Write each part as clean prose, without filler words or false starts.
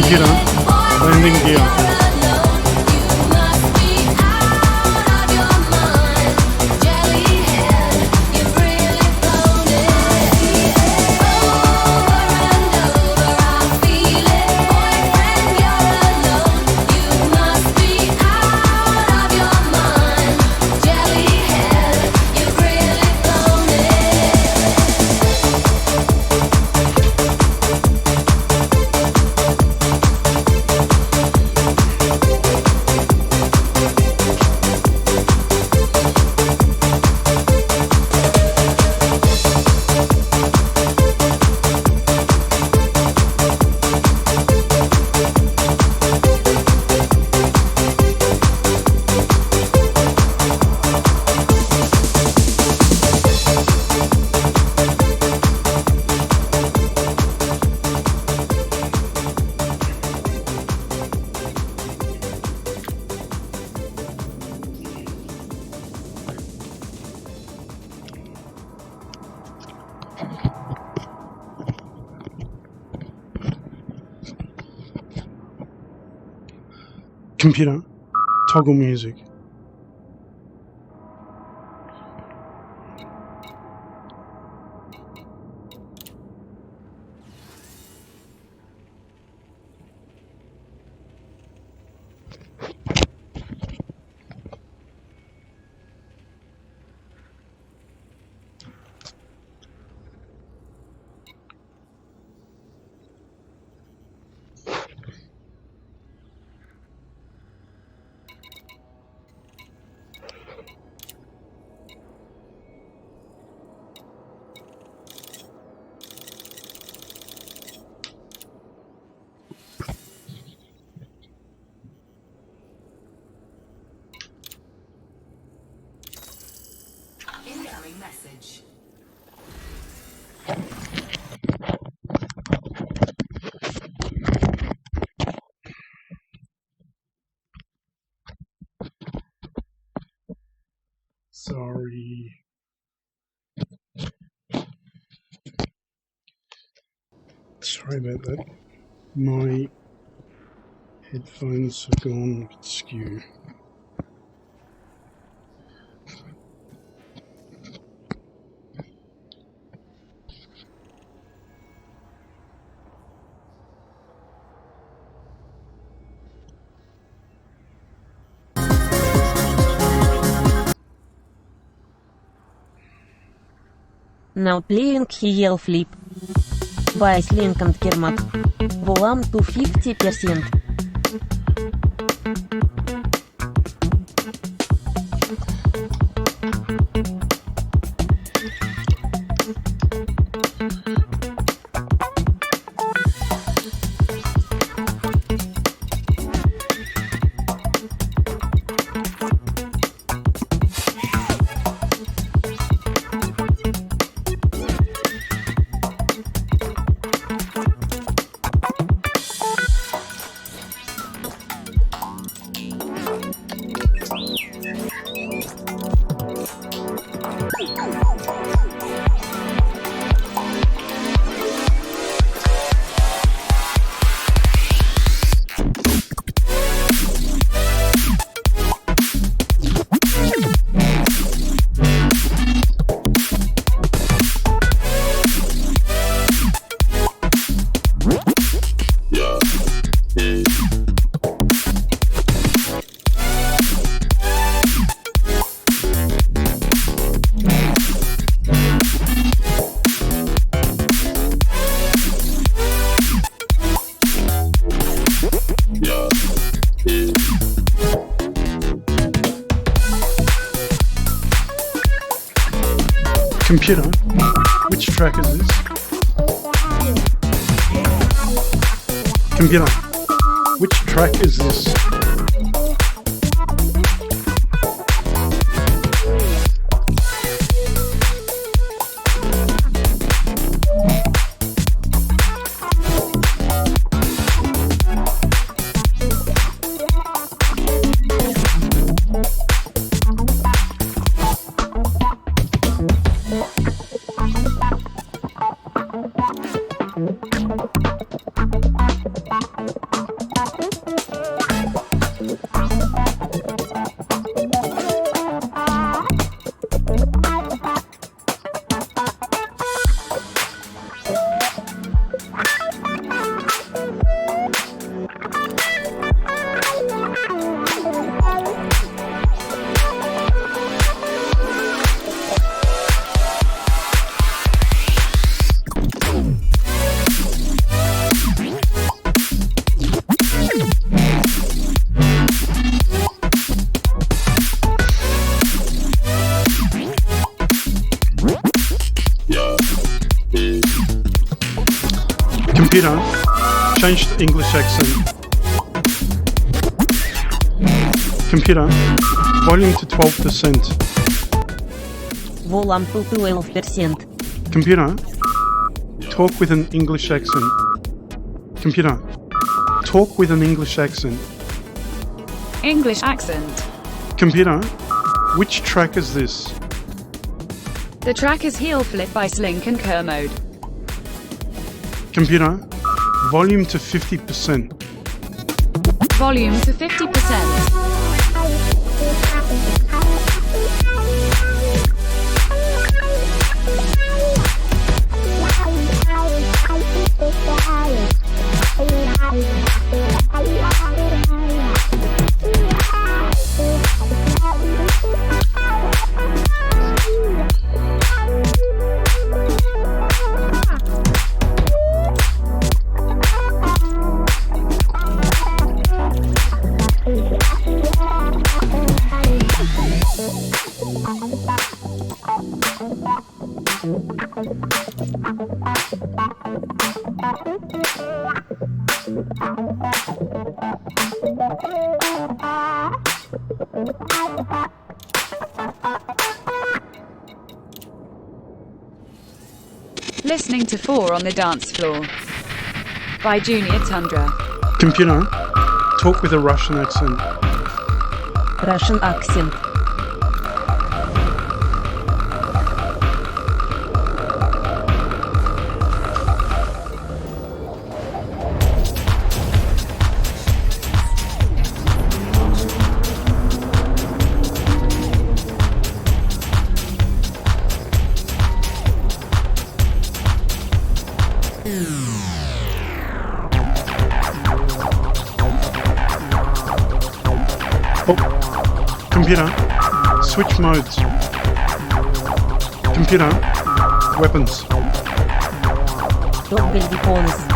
Computer, landing gear. Computer, toggle music. Incoming message. Sorry. Sorry about that. My headphones have gone a bit skew. Now playing heel flip. Vice link and Kermat. Volume to 50%. Computer, which track is this? Computer, which track is this? Computer, change to English accent. Computer, volume to 12%. Volume to 12%. Computer, talk with an English accent. Computer, talk with an English accent. English accent. Computer, which track is this? The track is heel flip by Slink and Kermode. Computer, volume to 50%. Volume to 50%. Listening to 4 on the Dance Floor by Junior Tundra. Computer, talk with a Russian accent. Russian accent. Computer, switch modes. Computer, weapons. Toggle weapons.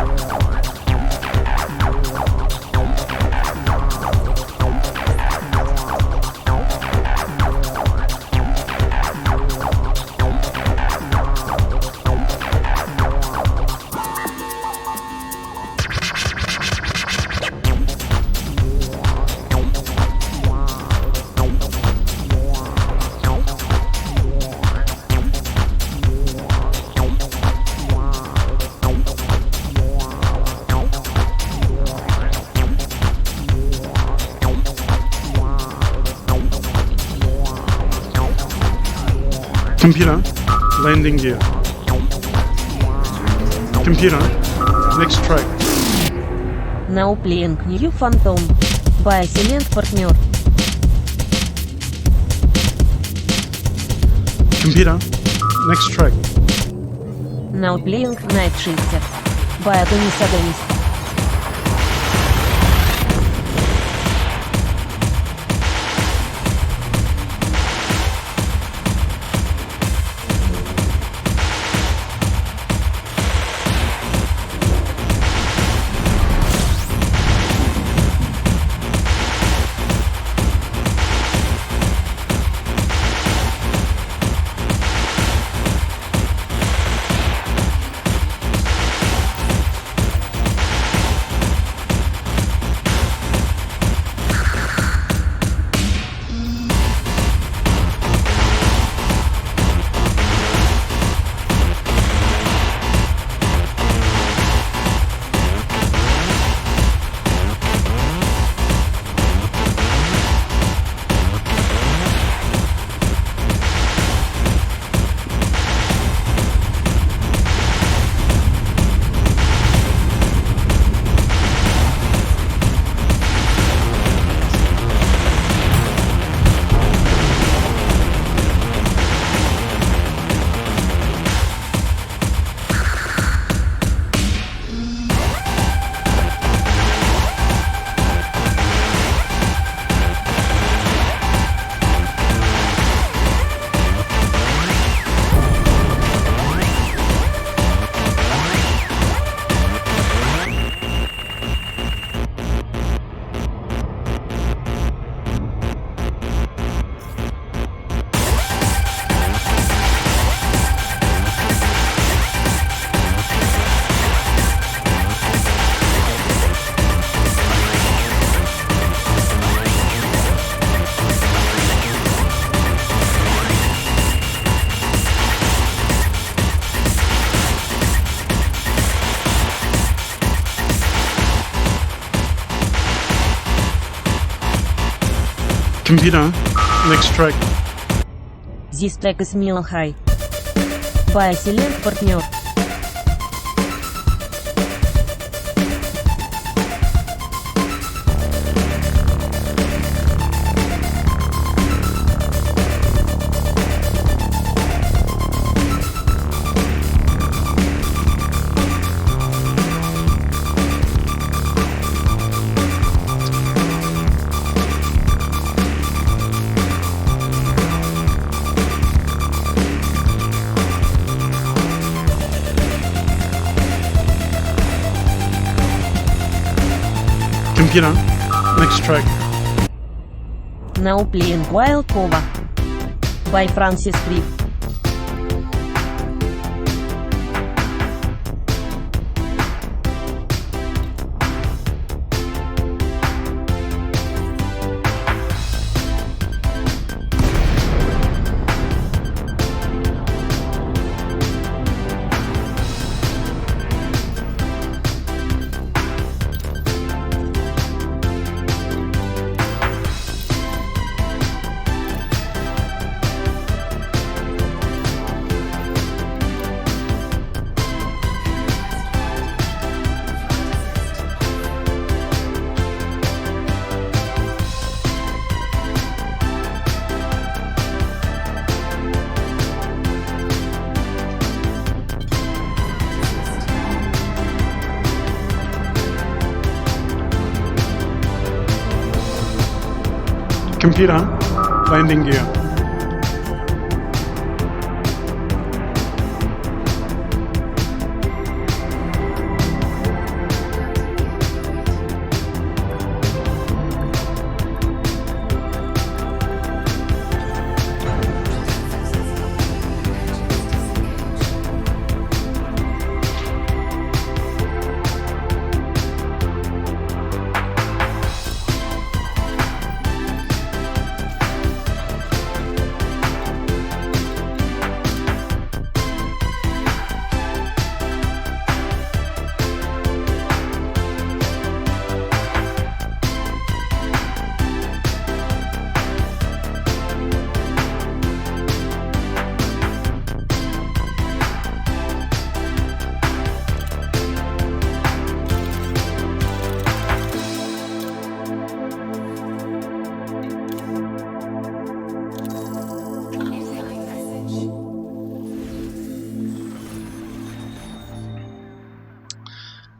Computer, landing gear. Computer, next track. Now playing New Phantom by Silent Partner. Computer, next track. Now playing Night Shifter by Adonis Adonis. Computer, next track. This track is Mile High. By Silent Partner. Computer, next track. Now playing Wild Cova. By Francis Crick. Computer, landing gear.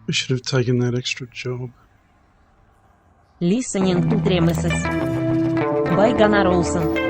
We should have taken that extra job. Listening to Tremeses. By Gunnar Olsen.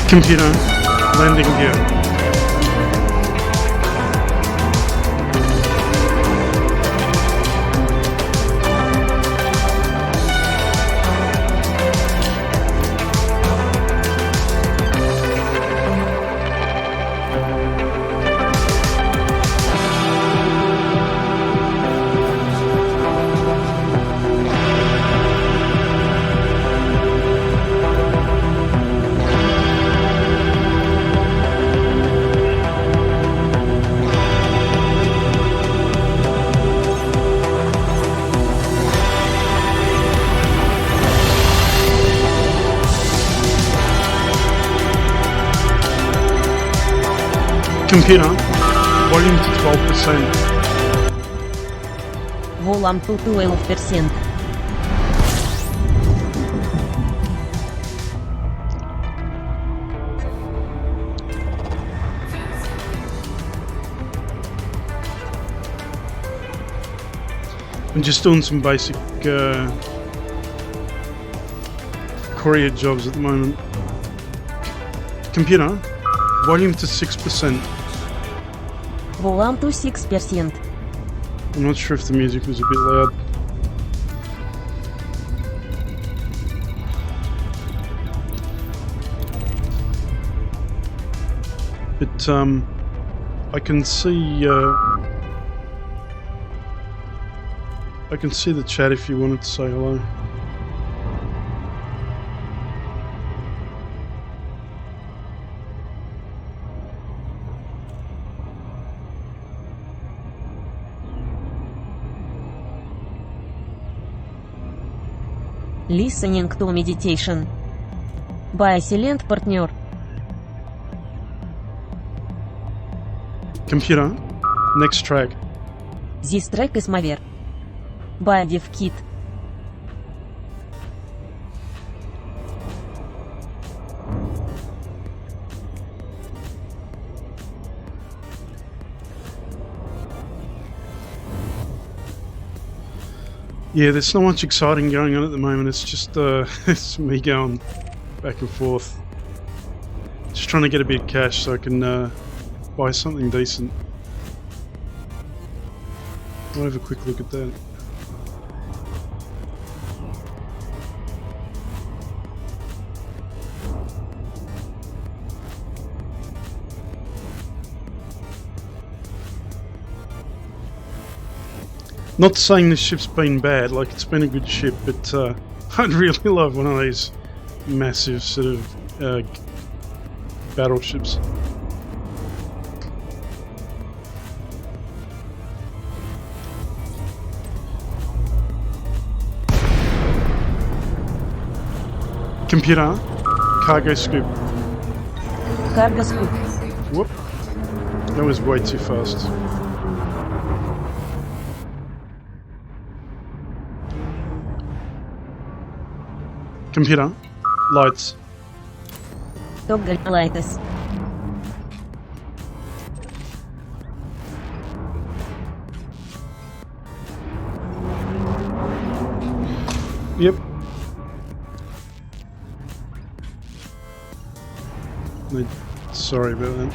Computer, landing gear. Computer, volume to 12%. Volume to 12%. I'm just doing some basic courier jobs at the moment. Computer, volume to 6%. Volume to 6%. I'm not sure if the music was a bit loud. But I can see the chat if you wanted to say hello. Listening to meditation. By silent partner. Computer, next track. This track is Maver. By Gigbyte. Yeah, there's not much exciting going on at the moment. It's just it's me going back and forth. Just trying to get a bit of cash so I can buy something decent. I'll have a quick look at that. Not saying this ship's been bad, like it's been a good ship, but I'd really love one of these massive sort of battleships. Computer, cargo scoop. Cargo scoop. Whoop. That was way too fast. Computer, lights. Toggle lights. Yep. Sorry about that.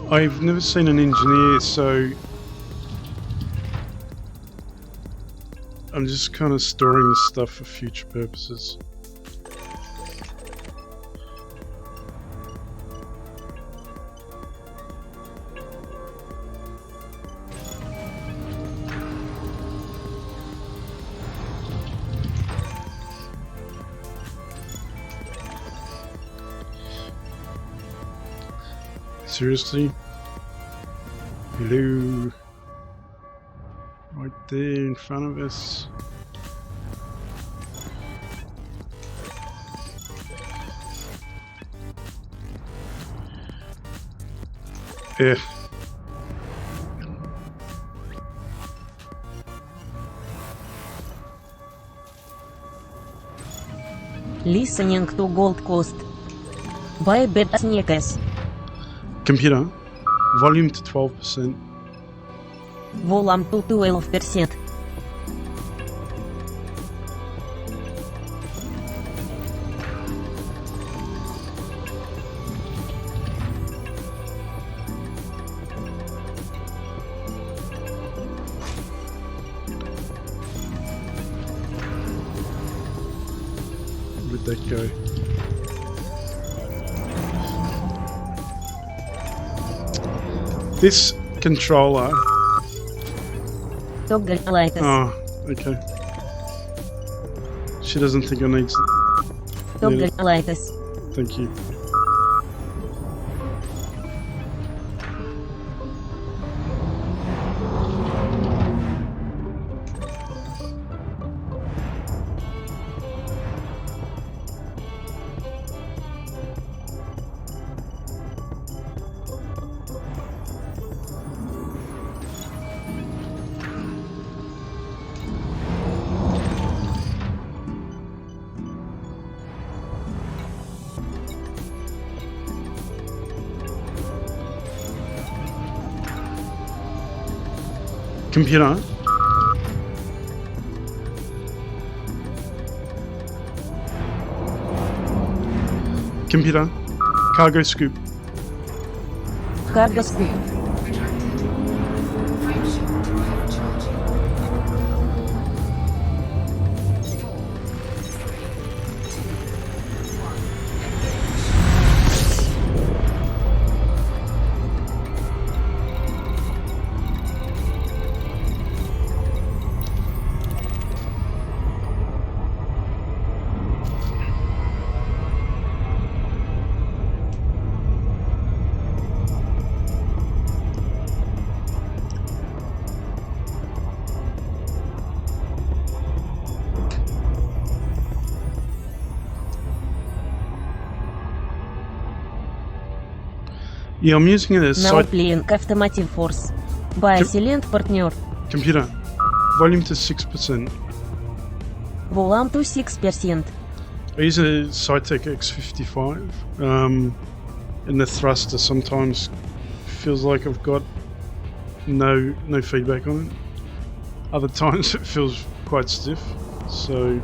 I've never seen an engineer, so I'm just kind of storing this stuff for future purposes. Seriously? Hello? Right there in front of us. Yeah. Listening to Gold Coast. By Bad Sneakers. Computer, volume to 12%. Volume to 12%. that go? This controller. Toggle lights. Oh, okay. She doesn't think I need Toggle it. lights. Thank you. Computer. Computer. Cargo scoop. Cargo scoop. Frameshift drive charging. 4, 3, 2, 1. Yeah, I'm using it as Now side playing Automotive Force. By silent partner. computer. Volume to 6%. Volume to 6%. I use a Cytec X55, and the thruster sometimes feels like I've got no feedback on it. Other times it feels quite stiff, so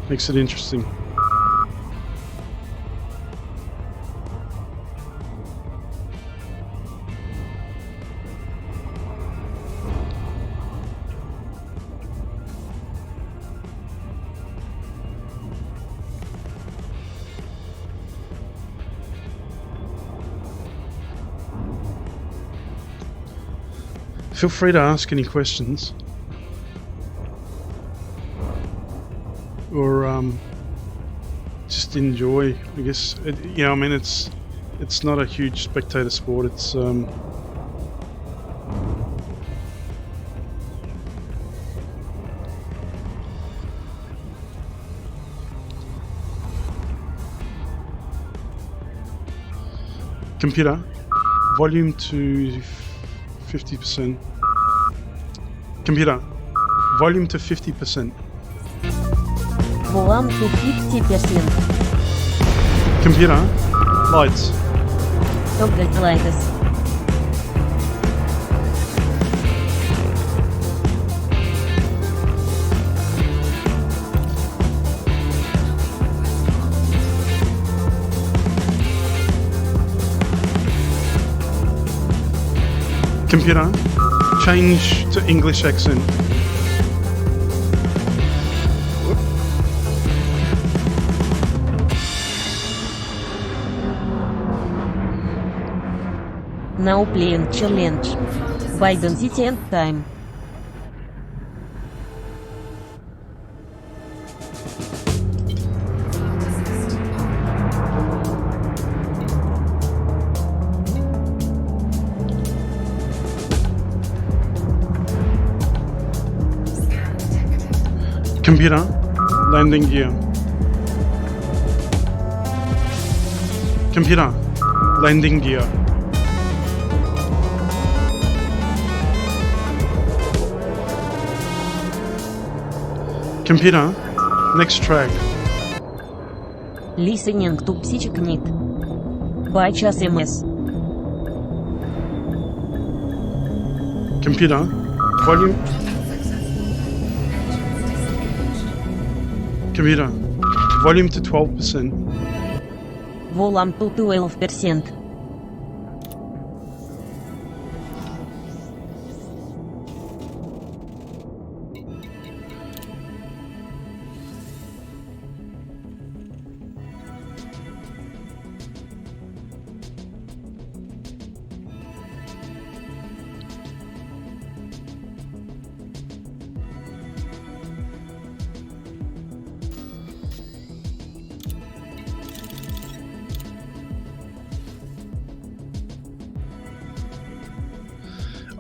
makes it interesting. Feel free to ask any questions, or just enjoy. I guess I mean it's not a huge spectator sport. It's computer volume to 50%. Computer, volume to 50%. Volume to 50%. Computer, lights. Toggle lights. Computer, change to English accent. Now playing challenge. By density and time. Computer, landing gear. Computer, landing gear. Computer, next track. Listening to Psychicnit. By SMS. Computer, volume. Computer, volume to 12%. Volume to 12%.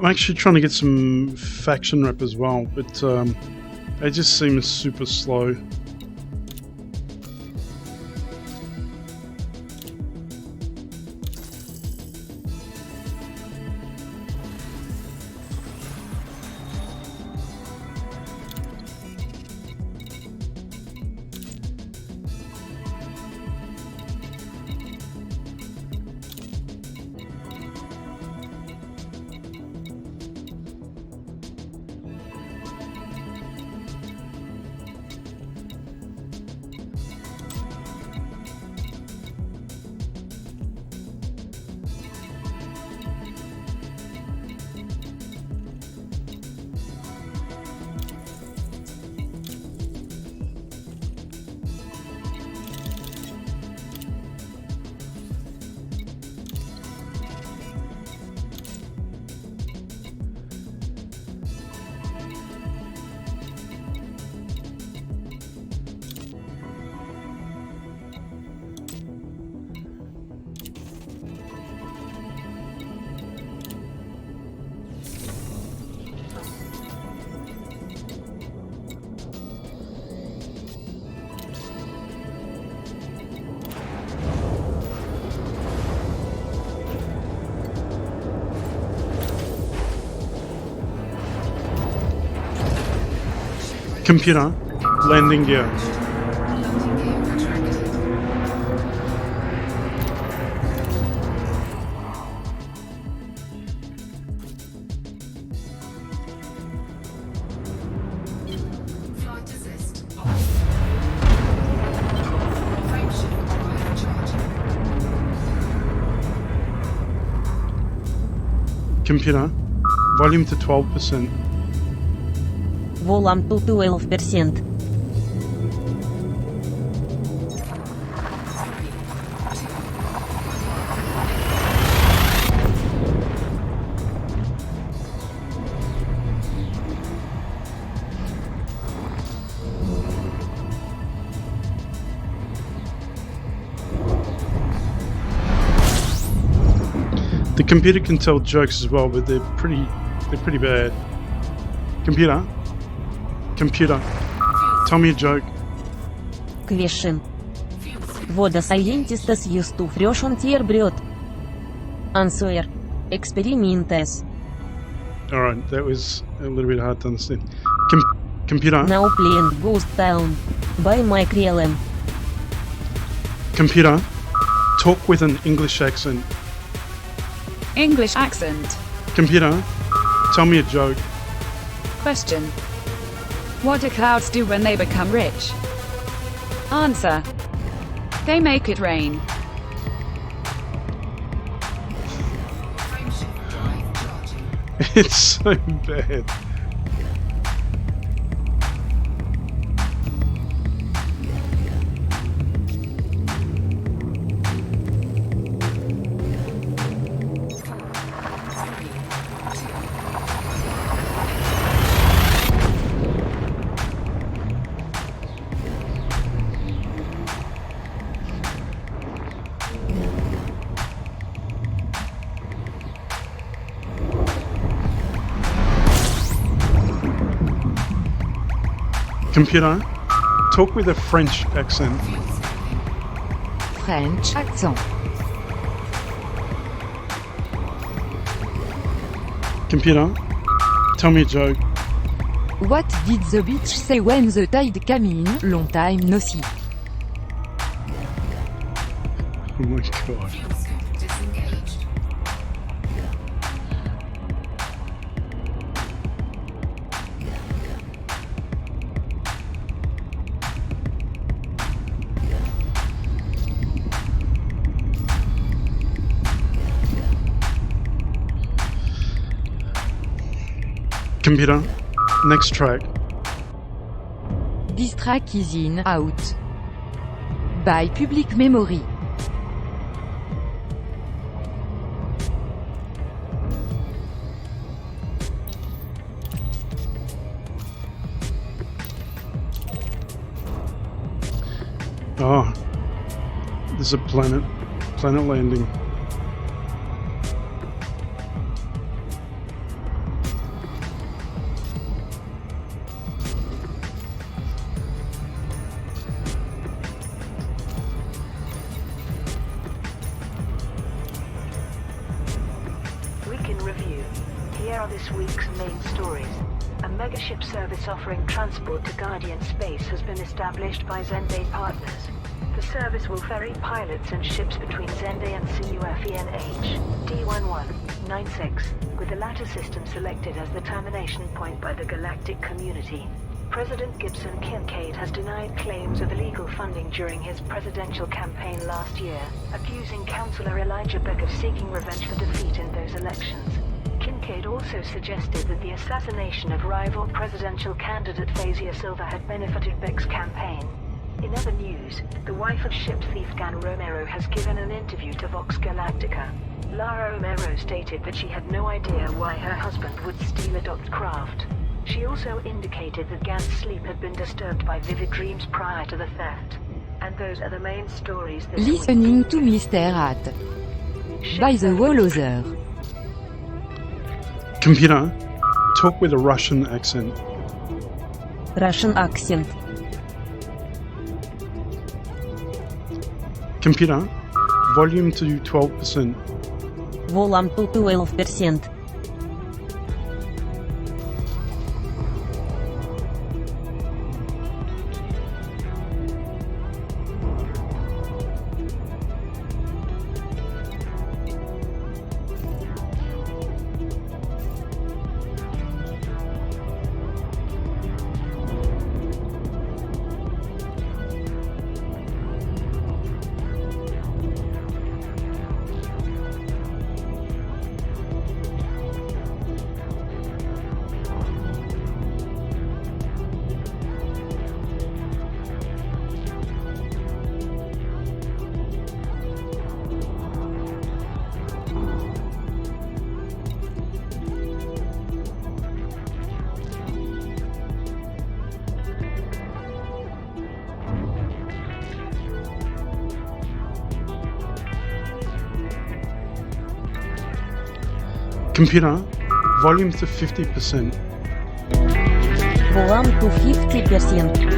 I'm actually trying to get some faction rep as well, but they just seem super slow. Computer, landing gear. Landing gear retracted. Flight assist off. Frameshift drive charging. Computer, volume to 12%. Volume to 12%. The computer can tell jokes as well, but they're pretty bad. Computer, tell me a joke. Question. What a scientist used to fresh on tier bread? Answer. Experiments. Alright, that was a little bit hard to understand. Computer, Now playing Ghost Town by Mike Realm. computer, talk with an English accent. English accent. Computer, tell me a joke. Question. What do clouds do when they become rich? Answer. They make it rain. Frameshift drive charging. It's so bad. Computer, talk with a French accent. French accent. Computer, tell me a joke. What did the beach say when the tide came in? Long time no see. Oh my god. Fuel scoop disengaged. Computer, next track. This track is in out by public memory. Oh, there's a planet landing. week in review. Here are this week's main stories. A megaship service offering transport to Guardian Space has been established by Zende partners. The service will ferry pilots and ships between Zende and CUFENH D1196, with the latter system selected as the termination point by the galactic community. President Gibson Kincaid has denied claims of illegal funding during his presidential campaign last year, accusing Councillor Elijah Beck of seeking revenge for defeat in those elections. Kincaid also suggested that the assassination of rival presidential candidate Fazia Silva had benefited Beck's campaign. In other news, the wife of ship thief Gan Romero has given an interview to Vox Galactica. Lara Romero stated that she had no idea why her husband would steal a docked craft. She also indicated that Gan's sleep had been disturbed by vivid dreams prior to the theft. And those are the main stories this Listening week. to Mr. At. By the Wallozer. Computer, talk with a Russian accent. Russian accent. Computer, volume to 12%. Volume to 12%. Computer, volume to 50%. Volume to 50%.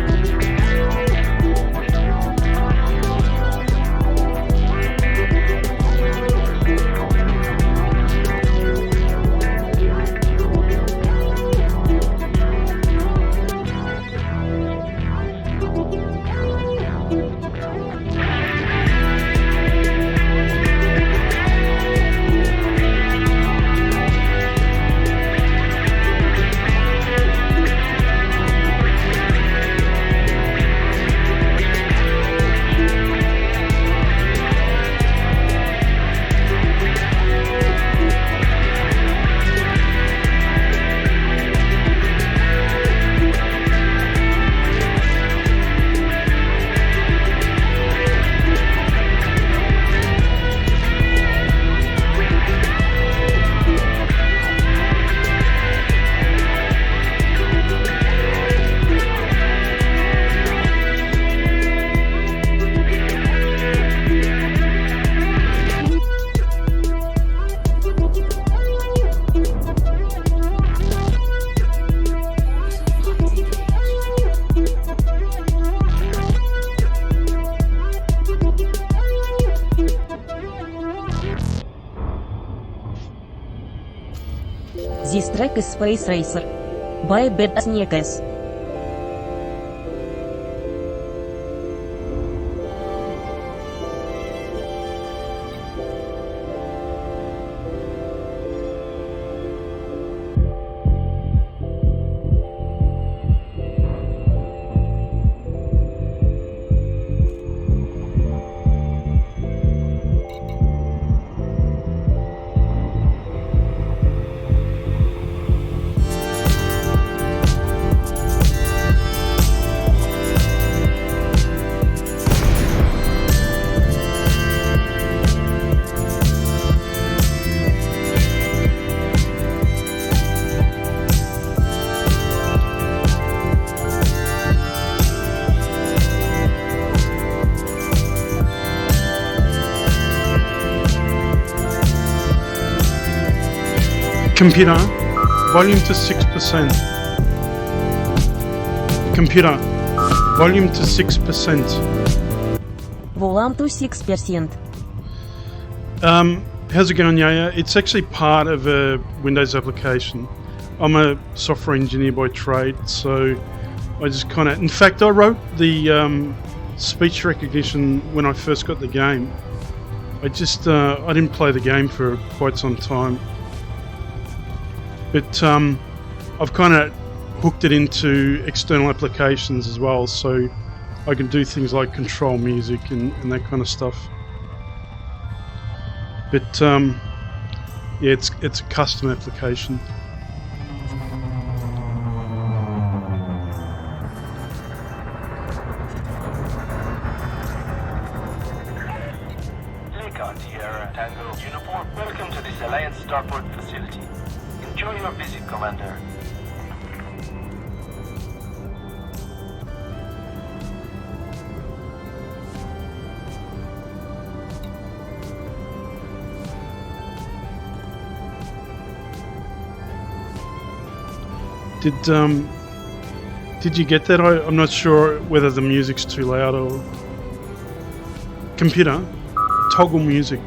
This track is Space Racer by Bad Sneakers. Computer, volume to 6%. Computer, volume to 6%. Volume to 6%. How's it going, Yaya? It's actually part of a Windows application. I'm a software engineer by trade, so I just kind of... In fact, I wrote the speech recognition when I first got the game. I didn't play the game for quite some time. But I've kind of hooked it into external applications as well, so I can do things like control music and that kind of stuff. But yeah, it's a custom application. Lakon Sierra Tango Uniform, welcome to this Alliance starport facility. Enjoy your visit, Commander. Did you get that? I'm not sure whether the music's too loud or... Computer, toggle music.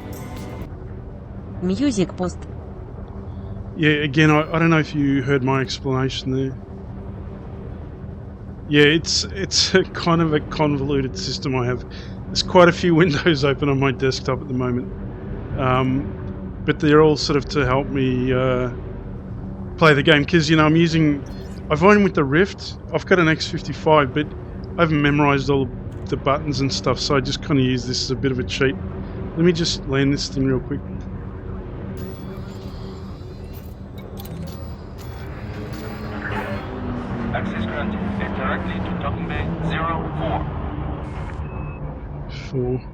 Music post. Yeah, again, I don't know if you heard my explanation there. Yeah, it's a kind of a convoluted system I have. There's quite a few windows open on my desktop at the moment. But they're all sort of to help me play the game, because, you know, I've owned with the Rift. I've got an X55, but I haven't memorized all the buttons and stuff, so I just kind of use this as a bit of a cheat. Let me just land this thing real quick. Access granted. Head directly to docking bay 04. 4.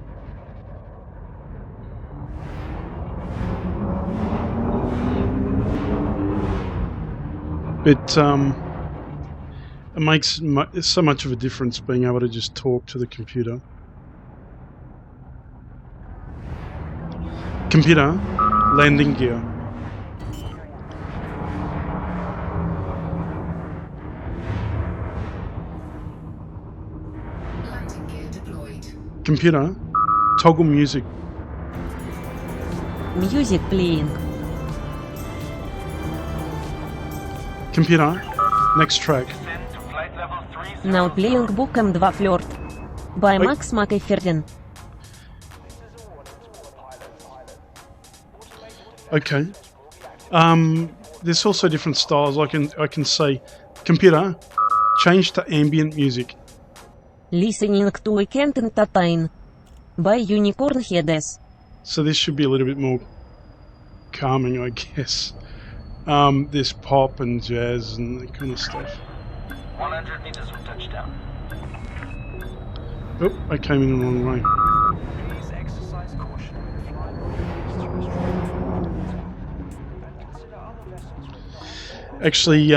But it makes so much of a difference being able to just talk to the computer. Computer, landing gear. Landing gear deployed. Computer, toggle music. Music playing. Computer, next track. Descend to flight level 30. Now playing book M2 Flirt. By Oi. Max McIferden. Okay. There's also different styles. I can say, computer, change to ambient music. Listening to Weekend Entertain. By Unicorn Heads. So this should be a little bit more calming, I guess. There's pop and jazz and that kind of stuff. 100 meters from touchdown. Oh, I came in the wrong way. Please exercise caution when flying over and consider other vessels. Actually,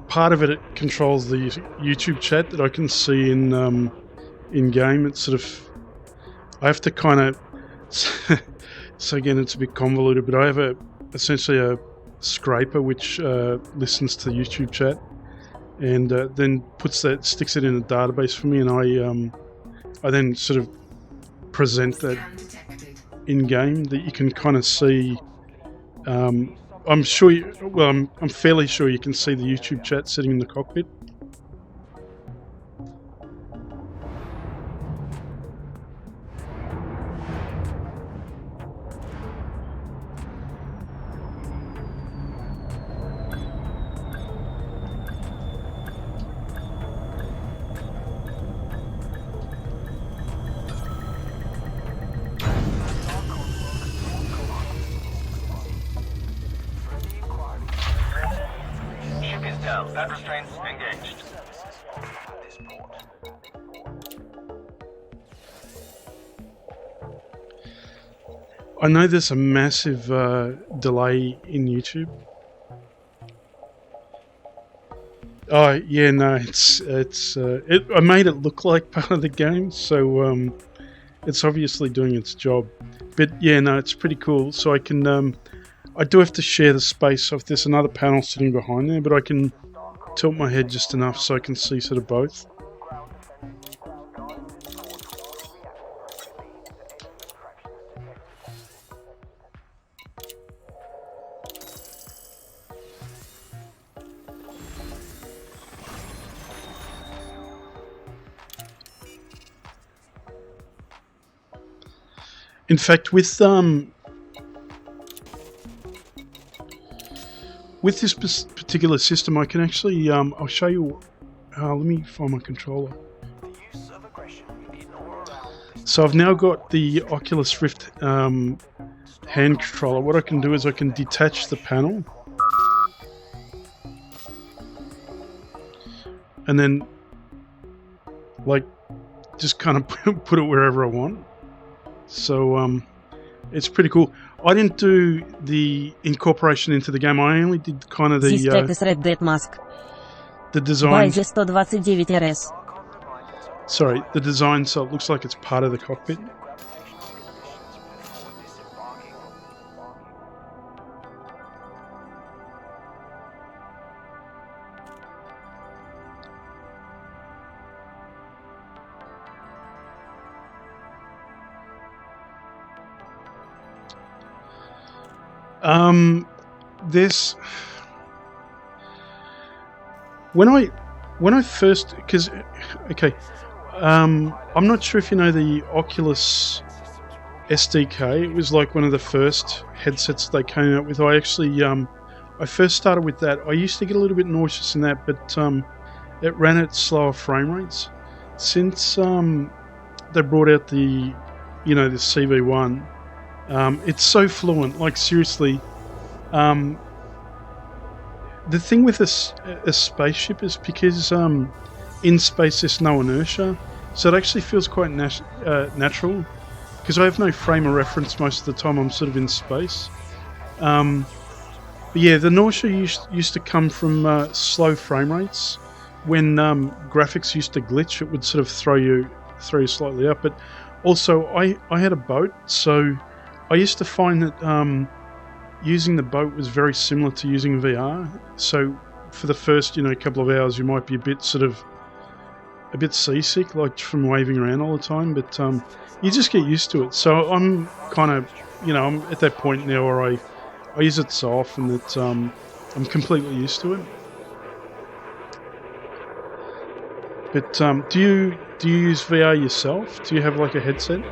part of it controls the YouTube chat that I can see in game. It's sort of, I have to kind of. So again, it's a bit convoluted, but I have essentially a scraper which listens to YouTube chat and then sticks it in a database for me, and I then sort of present that Scan detected. in game that you can kind of see. I'm sure I'm fairly sure you can see the YouTube chat sitting in the cockpit. Ship is down. Bad restraints engaged. I know there's a massive delay in YouTube. Oh yeah, no, I made it look like part of the game, so it's obviously doing its job. But yeah, no, it's pretty cool. So I can, I do have to share the space. So if there's another panel sitting behind there, but I can tilt my head just enough so I can see sort of both. In fact, with this particular system, I can actually I'll show you. Let me find my controller. So I've now got the Oculus Rift hand controller. What I can do is I can detach the panel and then like just kind of put it wherever I want. So it's pretty cool. I didn't do the incorporation into the game. I only did kind of the This track is Red Dead Mask. the design. Базе 129 РС. Sorry, the design, so it looks like it's part of the cockpit. This when I first, because okay, I'm not sure if you know the Oculus SDK. It was like one of the first headsets they came out with. I first started with that. I used to get a little bit nauseous in that, but it ran at slower frame rates. Since they brought out the the CV1, it's so fluent. Like seriously. The thing with a spaceship is because in space there's no inertia, so it actually feels quite natural, because I have no frame of reference most of the time I'm sort of in space. But yeah, the nausea used to come from slow frame rates. When graphics used to glitch, it would sort of throw you slightly up. But also I had a boat, so I used to find that using the boat was very similar to using VR. So for the first, couple of hours, you might be a bit seasick, like from waving around all the time. But you just get used to it. So I'm kind of, I'm at that point now where I use it so often that I'm completely used to it. But do you use VR yourself? Do you have like a headset?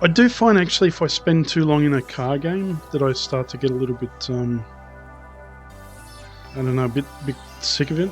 I do find actually if I spend too long in a car game that I start to get a little bit, I don't know, a bit sick of it.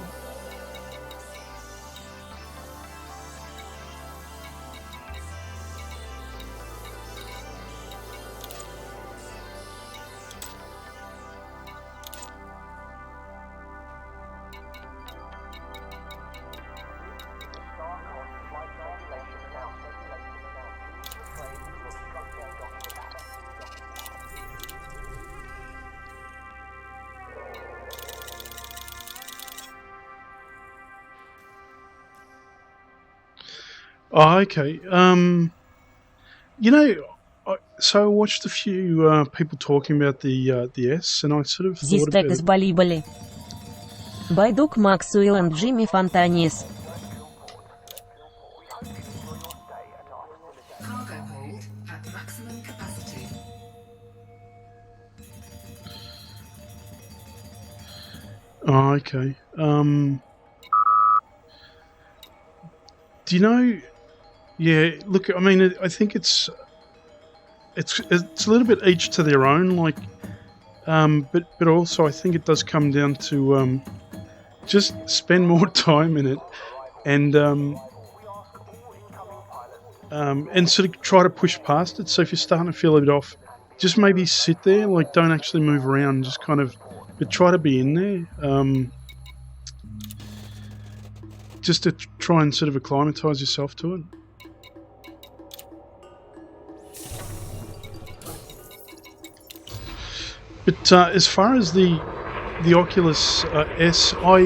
Oh, okay. So I watched a few people talking about the S, and I sort of This thought track about is it. Balibali. By Doc Maxwell and Jimmy Fontanes. Cargo hold at maximum capacity. Oh, okay. Do you know? Yeah. Look, I mean, I think it's a little bit each to their own. Like, but also I think it does come down to just spend more time in it, and sort of try to push past it. So if you're starting to feel a bit off, just maybe sit there. Like, don't actually move around. Just kind of, but try to be in there. Just to try and sort of acclimatise yourself to it. But as far as the Oculus S, I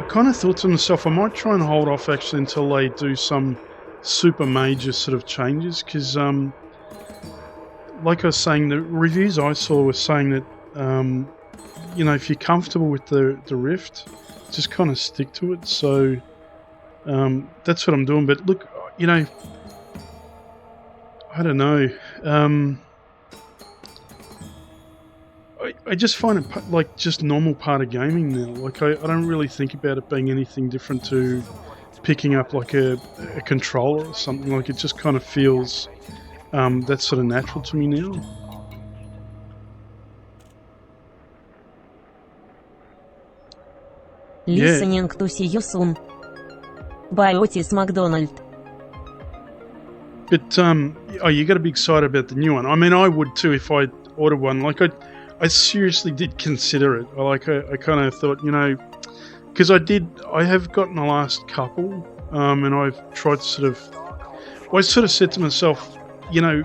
kind of thought to myself I might try and hold off actually until they do some super major sort of changes, because like I was saying, the reviews I saw were saying that you know, if you're comfortable with the Rift, just kind of stick to it. So that's what I'm doing. But look, you know, I don't know. I just find it like just normal part of gaming now. Like I don't really think about it being anything different to picking up like a controller or something. Like it just kind of feels that's sort of natural to me now. Listening to see you soon. By Otis McDonald. But oh, you got to be excited about the new one. I mean, I would too if I ordered one. Like I seriously did consider it. Like I kind of thought, you know, because I have gotten the last couple, and I've tried to sort of. I sort of said to myself, you know,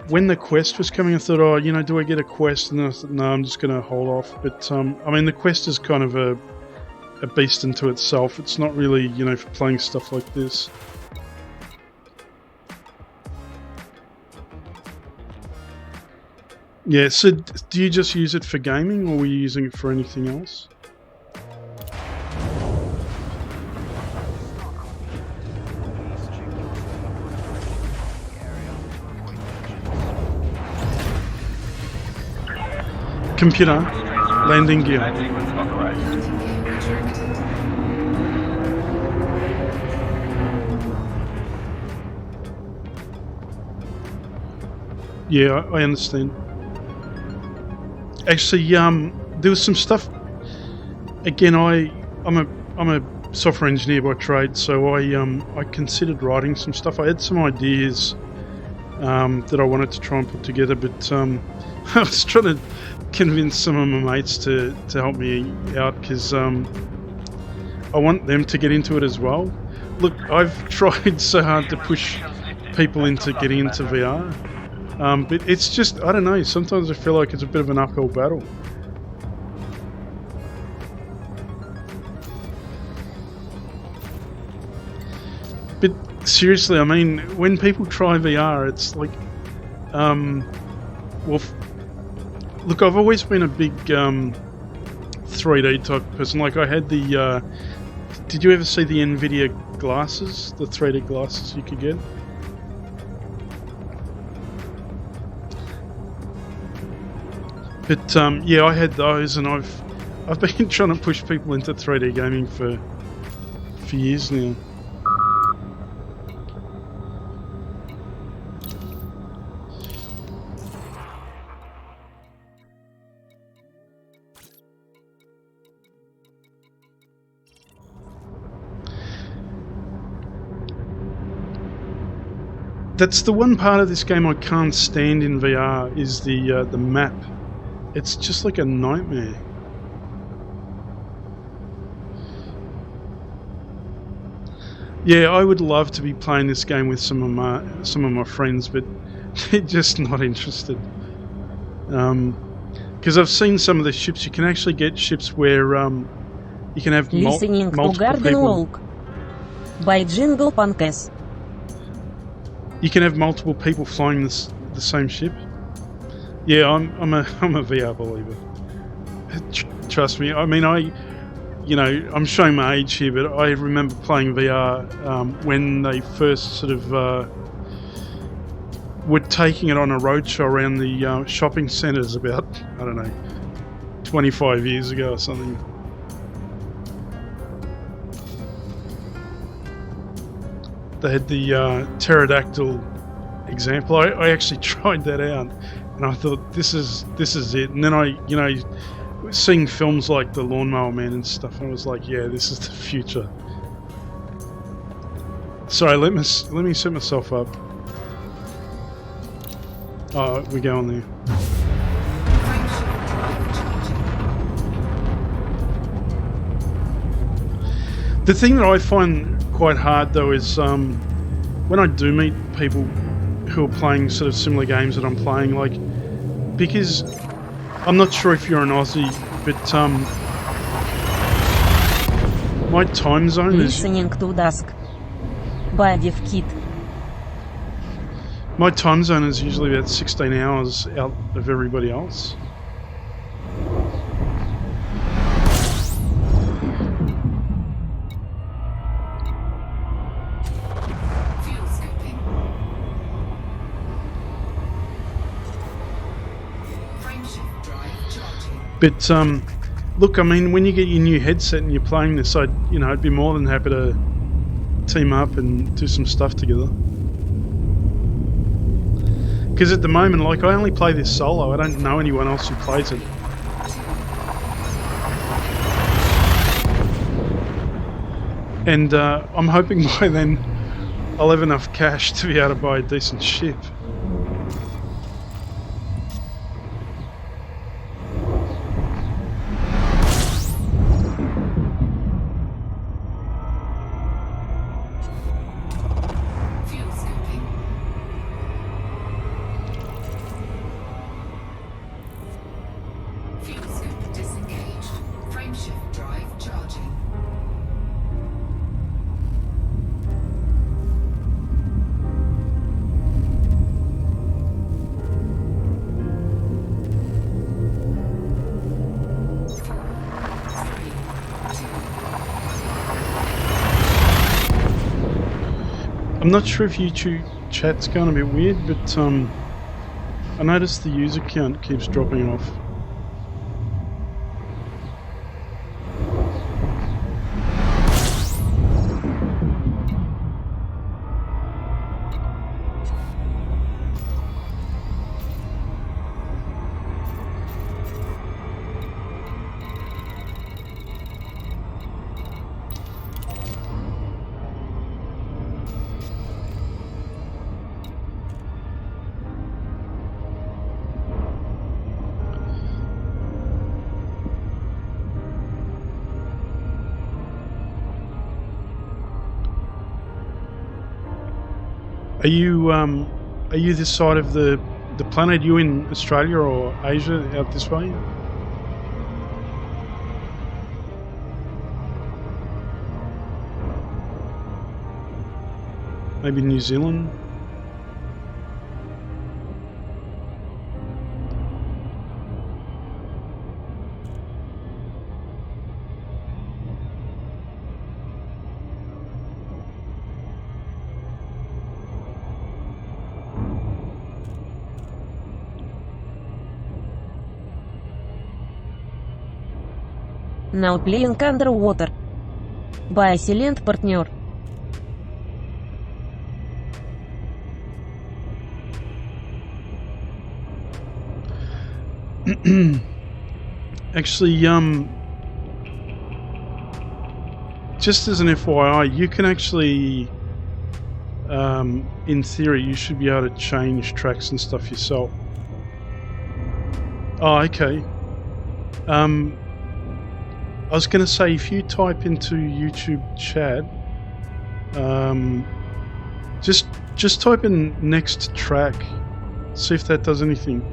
when the Quest was coming, I thought, oh, you know, do I get a Quest? And then I thought, no, I'm just going to hold off. But I mean, the Quest is kind of a beast into itself. It's not really, you know, for playing stuff like this. Yeah, so do you just use it for gaming, or were you using it for anything else? Computer, landing gear. Yeah, I understand. Actually, there was some stuff. Again, I'm a software engineer by trade, so I considered writing some stuff. I had some ideas that I wanted to try and put together, but I was trying to convince some of my mates to help me out because I want them to get into it as well. Look, I've tried so hard to push people into getting into VR. But it's just, I don't know, sometimes I feel like it's a bit of an uphill battle. But seriously, I mean, when people try VR, it's like, well, look, I've always been a big 3D type person. Like I had the, did you ever see the NVIDIA glasses, the 3D glasses you could get? But yeah, I had those, and I've been trying to push people into 3D gaming for years now. That's the one part of this game I can't stand in VR is the map. It's just like a nightmare. Yeah, I would love to be playing this game with some of my friends, but they're just not interested. Because I've seen some of the ships. You can actually get ships where you can have Listening to multiple Garden people. Walk by Jingle Punkes. You can have multiple people flying the same ship. Yeah, I'm a VR believer. Trust me. I mean, you know, I'm showing my age here, but I remember playing VR when they first sort of were taking it on a roadshow around the shopping centres about, I don't know, 25 years ago or something. They had the pterodactyl example. I actually tried that out. And I thought, this is it. And then you know, seeing films like The Lawnmower Man and stuff, I was like, yeah, this is the future. Sorry, let me set myself up. Oh, we're going there. The thing that I find quite hard though is when I do meet people who are playing sort of similar games that I'm playing, like, because I'm not sure if you're an Aussie, but my time zone is... Listening to Dusk by DevKit. My time zone is usually about 16 hours out of everybody else. But look, I mean, when you get your new headset and you're playing this, I'd be more than happy to team up and do some stuff together. Because at the moment, like, I only play this solo. I don't know anyone else who plays it. And I'm hoping by then I'll have enough cash to be able to buy a decent ship. Fuel scooping. Fuel scoop disengaged. Frameshift drive charging. I'm not sure if YouTube chat's going a bit weird, but I noticed the user count keeps dropping off. Are you this side of the planet? Are you in Australia or Asia, out this way? Maybe New Zealand? Now playing underwater. By a silent partner. Actually, just as an FYI, you can actually, in theory, you should be able to change tracks and stuff yourself. Oh, okay. I was going to say, if you type into YouTube chat, just type in next track, see if that does anything.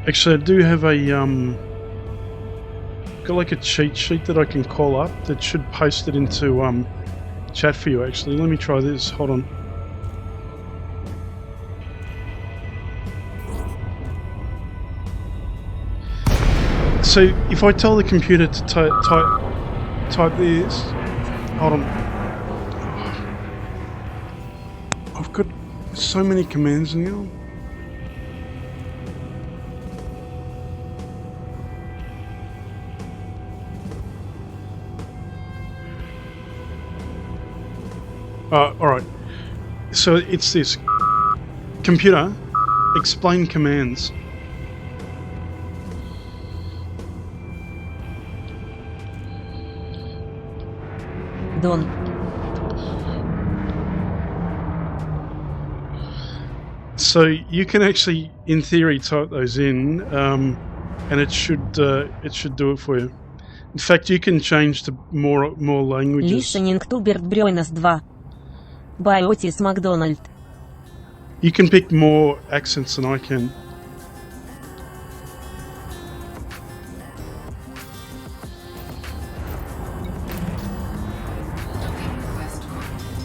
Actually, I do have a got like a cheat sheet that I can call up that should post it into chat for you. Actually, let me try this. Hold on. So if I tell the computer to type this, hold on. I've got so many commands now. Alright, so it's this. Computer, explain commands. Done. So you can actually, in theory, type those in, and it should do it for you. In fact, you can change to more languages. Listening to Bert Briones 2. By Otis McDonald. You can pick more accents than I can. Docking request granted.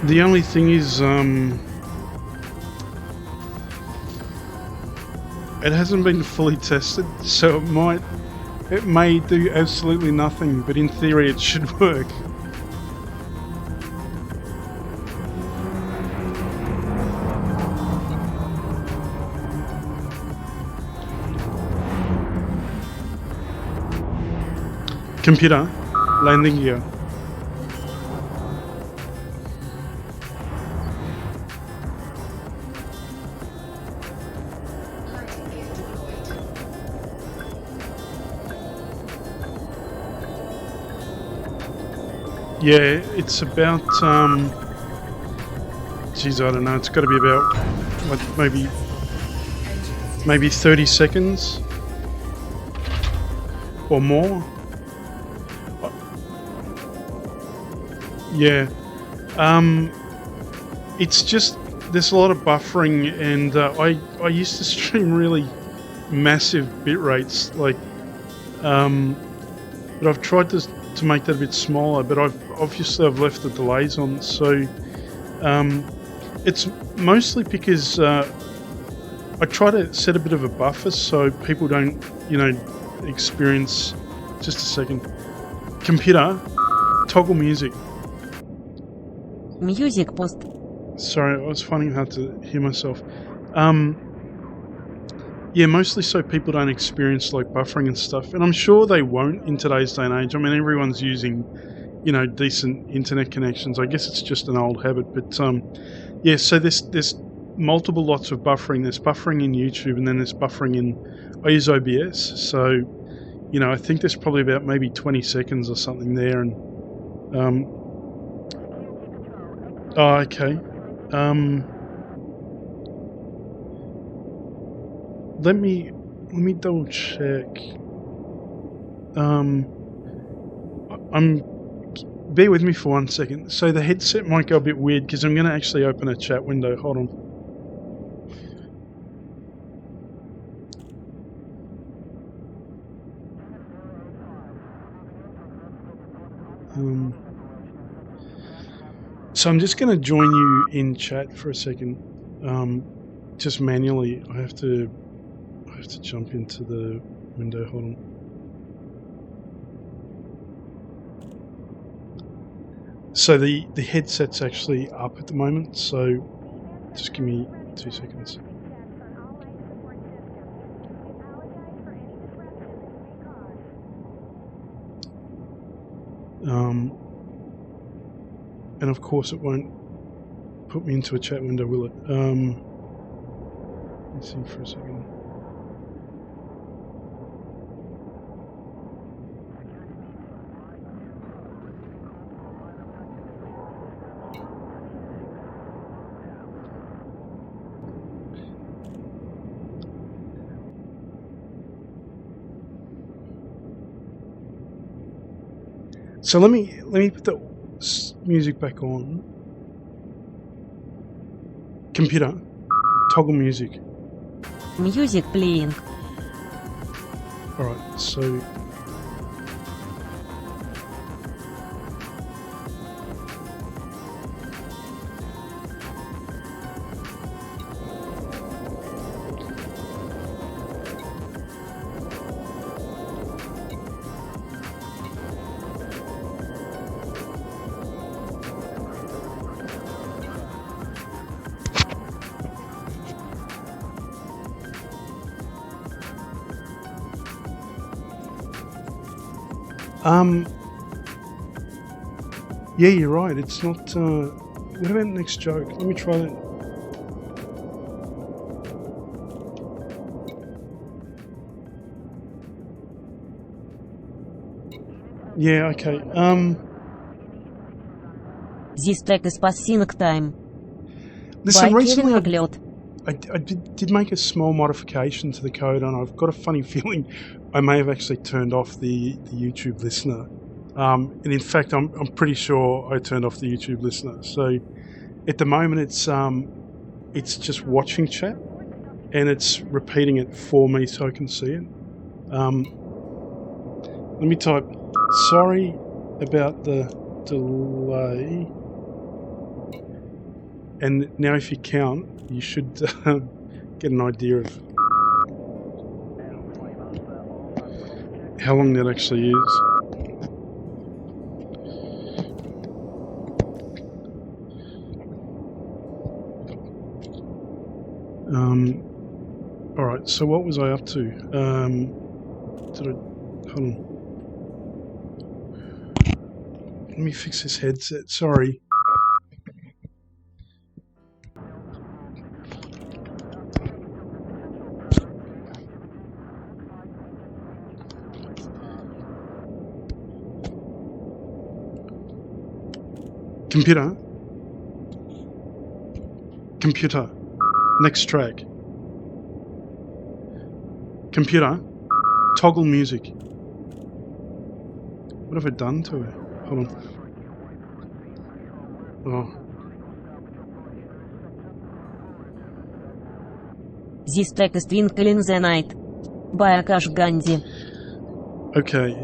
The only thing is, it hasn't been fully tested, so it may do absolutely nothing, but in theory it should work. Computer, landing gear. Landing gear deployed. Yeah, it's about, geez, I don't know, it's got to be about, like, maybe 30 seconds or more. Yeah, it's just, there's a lot of buffering, and I used to stream really massive bit rates, like, but I've tried to make that a bit smaller, but I've left the delays on, so it's mostly because I try to set a bit of a buffer so people don't, experience. Just a second. Computer, toggle music. Music post. Sorry, I was finding it hard to hear myself. Yeah, mostly so people don't experience like buffering and stuff, and I'm sure they won't in today's day and age. I mean, everyone's using, decent internet connections. I guess it's just an old habit, but yeah. So there's multiple lots of buffering. There's buffering in YouTube, and then there's buffering in. I use OBS, so I think there's probably about maybe 20 seconds or something there, and oh, okay. Let me double check. Bear with me for 1 second. So the headset might go a bit weird because I'm going to actually open a chat window. Hold on. So I'm just going to join you in chat for a second. Just manually. I have to jump into the window. Hold on. So the headset's actually up at the moment, so just give me 2 seconds. And of course it won't put me into a chat window, will it? Let's see for a second. So let me put the music back on. Computer, toggle music. Music playing. Alright, so yeah, you're right. It's not. What about the next joke? Let me try that. Yeah, okay. This track is passing time. Listen, By recently Kevin MacLeod. I did make a small modification to the code, and I've got a funny feeling I may have actually turned off the YouTube listener. And in fact, I'm pretty sure I turned off the YouTube listener. So at the moment, it's just watching chat, and it's repeating it for me so I can see it. Let me type, sorry about the delay. And now if you count, you should get an idea of how long that actually is. Alright, so what was I up to? Hold on. Let me fix this headset, sorry. Computer. Next track. Computer. Toggle music. What have I done to it? Hold on. Oh. This track is Twinkle in the Night by Akash Gandhi. Okay.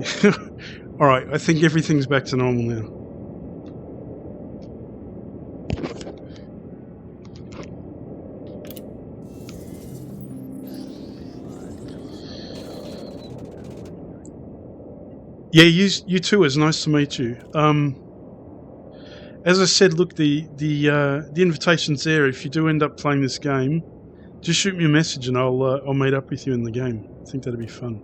Alright, I think everything's back to normal now. Yeah, you too. It's nice to meet you. As I said, look, the invitation's there. If you do end up playing this game, just shoot me a message and I'll meet up with you in the game. I think that'd be fun.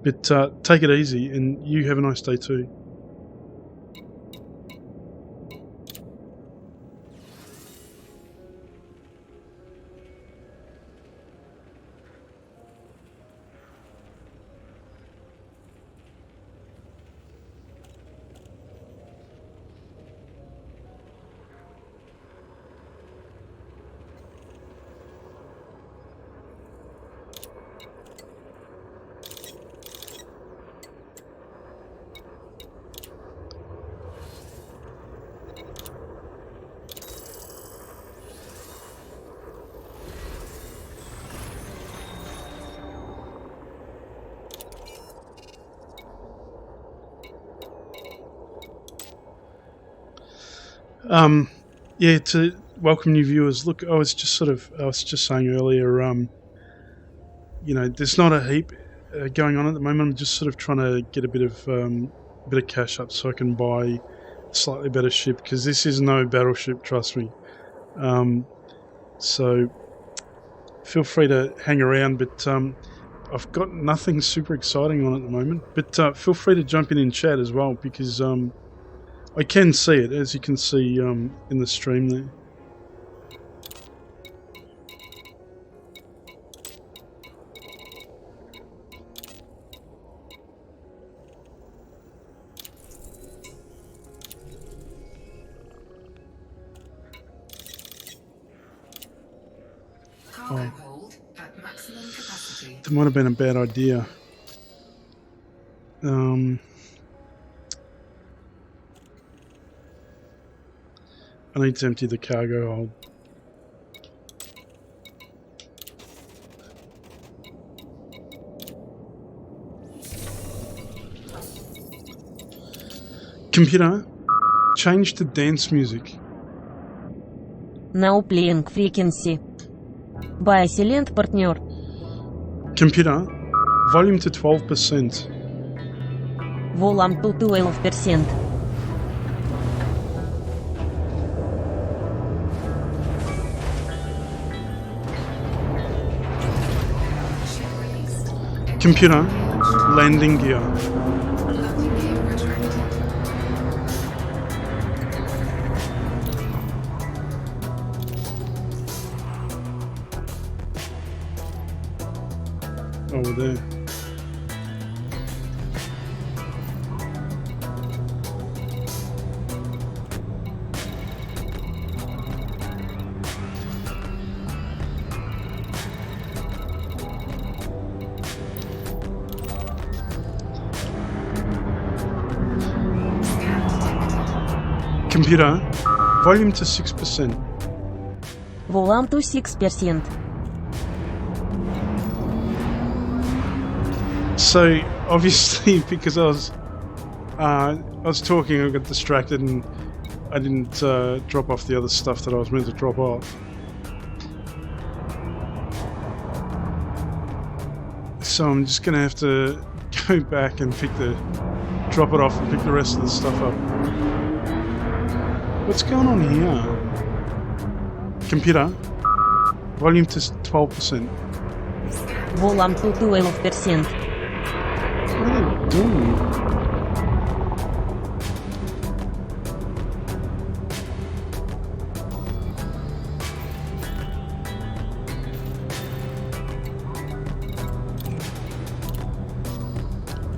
But take it easy, and you have a nice day too. Yeah, to welcome new viewers. Look, I was just saying earlier, you know, there's not a heap going on at the moment. I'm just sort of trying to get a bit of cash up so I can buy a slightly better ship, because this is no battleship, trust me. So feel free to hang around, but I've got nothing super exciting on at the moment. But feel free to jump in chat as well, because I can see it, as you can see in the stream there. Cargo hold at maximum capacity. That might have been a bad idea. I need to empty the cargo hold. Computer, change to dance music. Now playing frequency by Silent Partner. Computer, volume to 12%. Volume to 12%. Computer, landing gear. Landing gear retracted. Over there. Computer, volume to 6%. Volume to 6%. So obviously, because I was talking, I got distracted and I didn't drop off the other stuff that I was meant to drop off. So I'm just gonna have to go back and drop it off and pick the rest of the stuff up. What's going on here? Computer, volume to 12%. Volume to 12%. What are they doing?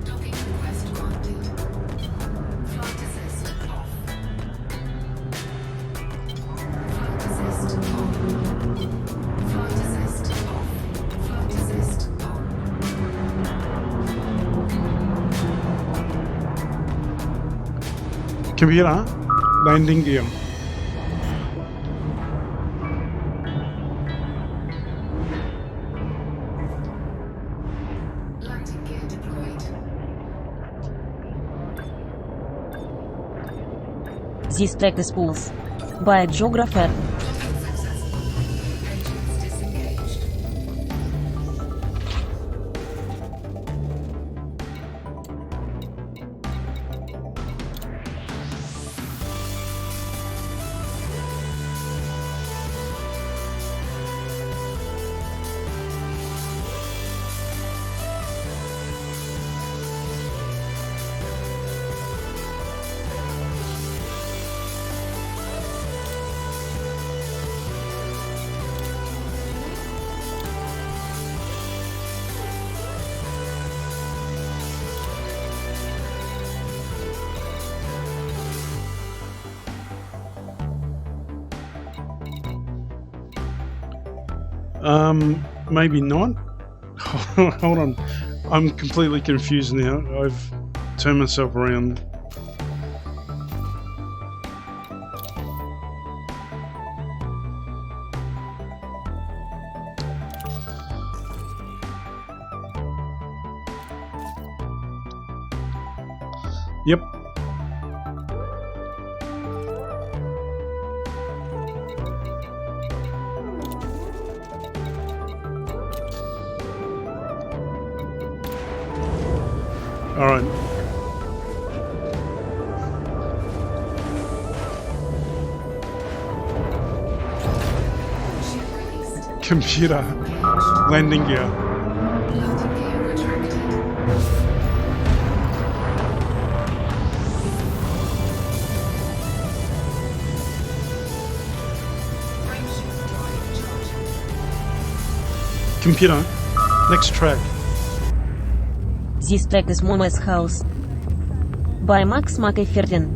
Docking request granted. Flight assist off. Flight assist on. Flight assist off. Flight assist on. Computer, landing gear. Landing gear deployed. This track is pulse by a geographer. Docking successful. Engines disengaged. Maybe not. Hold on. I'm completely confused now. I've turned myself around. Yep. All right. Ship released. Computer, landing gear. Landing gear retracted. Frameshift drive charging. Computer, next track. This track is Momo's House by Max McFerden.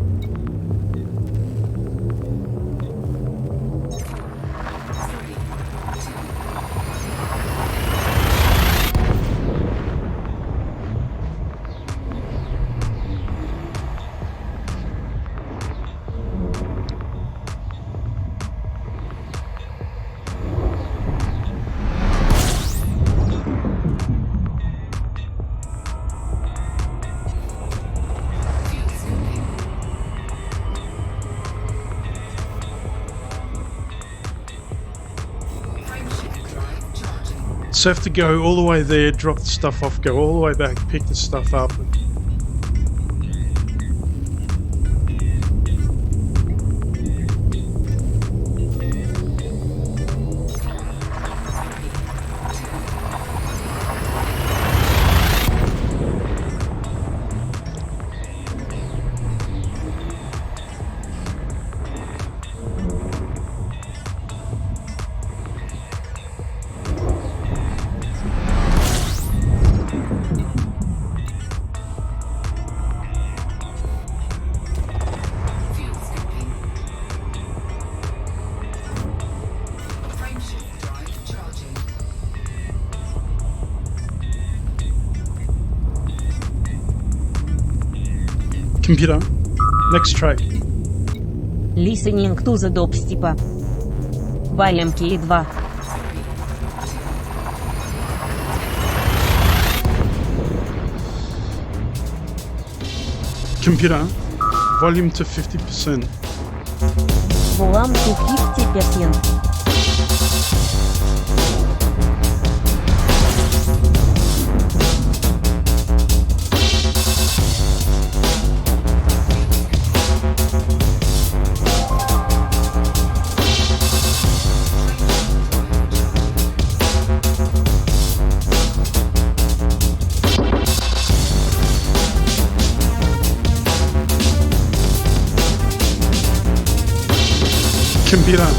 So I have to go all the way there, drop the stuff off, go all the way back, pick the stuff up. Fuel skipping. Frameshift drive charging. Computer, next track. Listening to the dubstep. Volume Key 2. Computer, volume to 50%. Volume to 50%. Computer,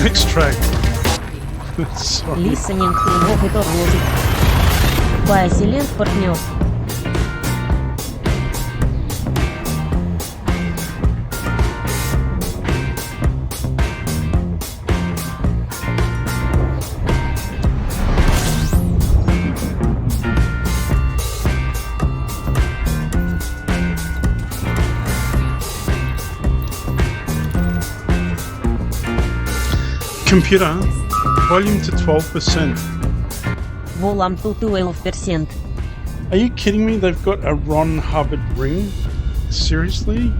next track. Sorry. Listening to Motherboard Logic. By Silent Partners. Computer, volume to 12%. Volume to 12%. Are you kidding me? They've got a Ron Hubbard ring? Seriously?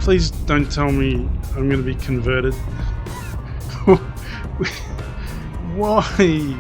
Please don't tell me I'm going to be converted. Why?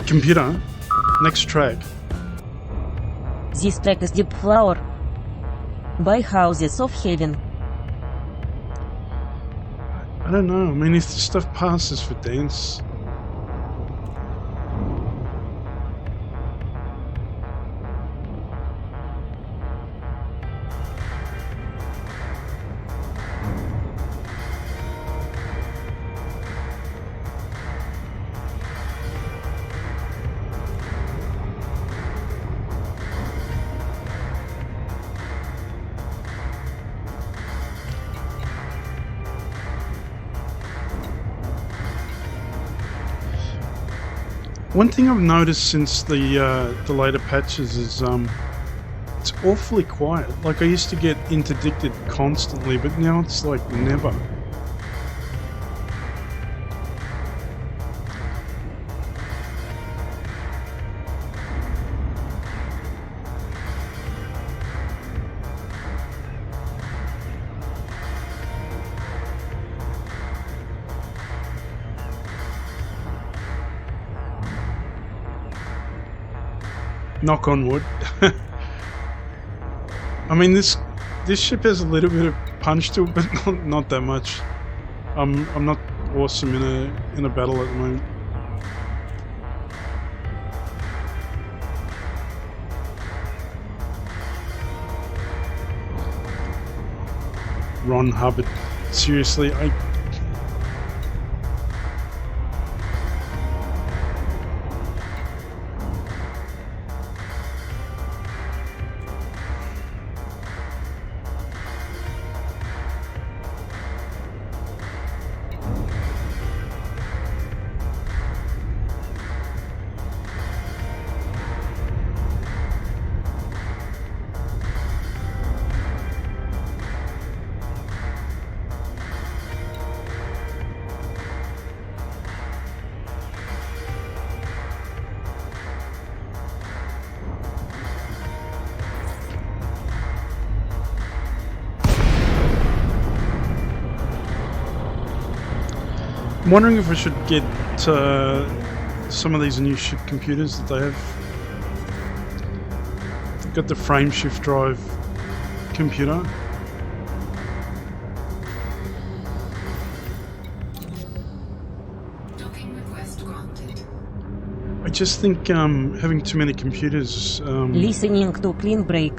Computer, next track. This track is Deep Flower. By Houses of Heaven. I don't know. I mean, if the stuff passes for dance. One thing I've noticed since the later patches is it's awfully quiet. Like I used to get interdicted constantly, but now it's like never. Knock on wood. I mean, this ship has a little bit of punch to it, but not that much. I'm not awesome in a battle at the moment. Ron Hubbard. Seriously, I'm wondering if I should get some of these new ship computers that they have. They've got the frame shift drive computer. Docking request granted. I just think having too many computers Listening to clean break.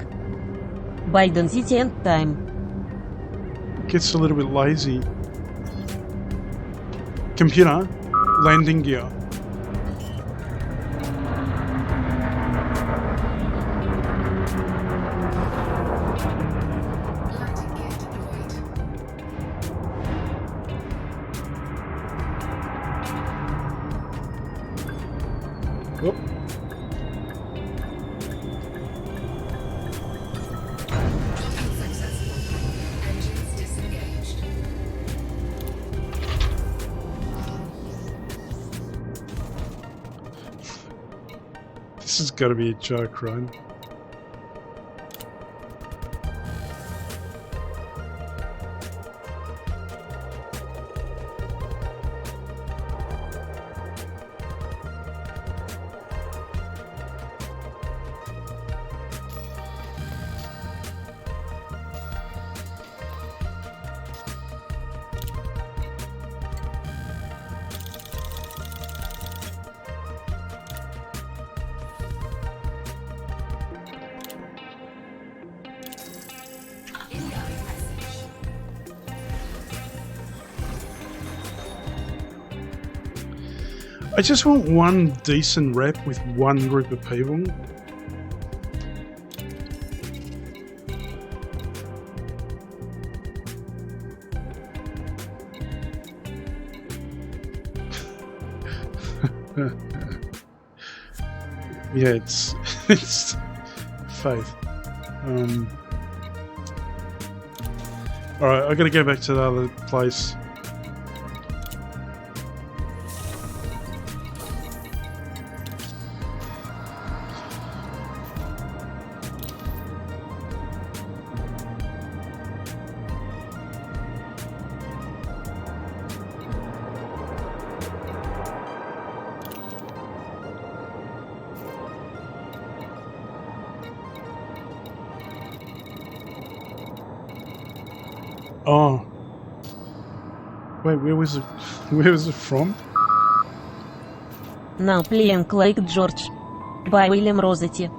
By density and time. gets a little bit lazy. Computer, landing gear. Landing gear deployed. Whoop. Docking successful. Engines disengaged. This has got to be a joke, right? Incoming message. I just want one decent rep with one group of people. Yeah, it's it's faith. All right, I got to go back to the other place. Oh, wait, where was it? Where was it from? Now playing like George. By William Rossetti.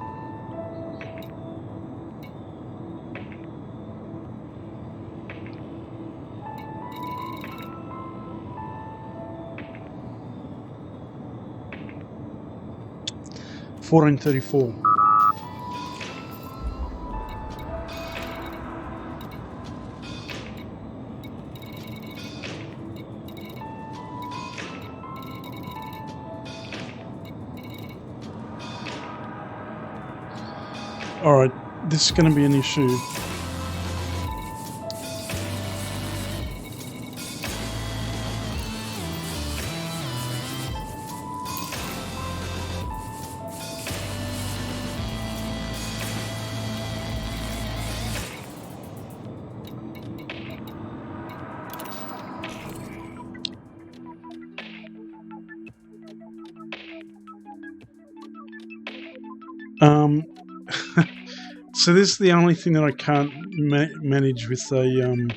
$14.34. Alright, this is going to be an issue. So this is the only thing that I can't manage with a in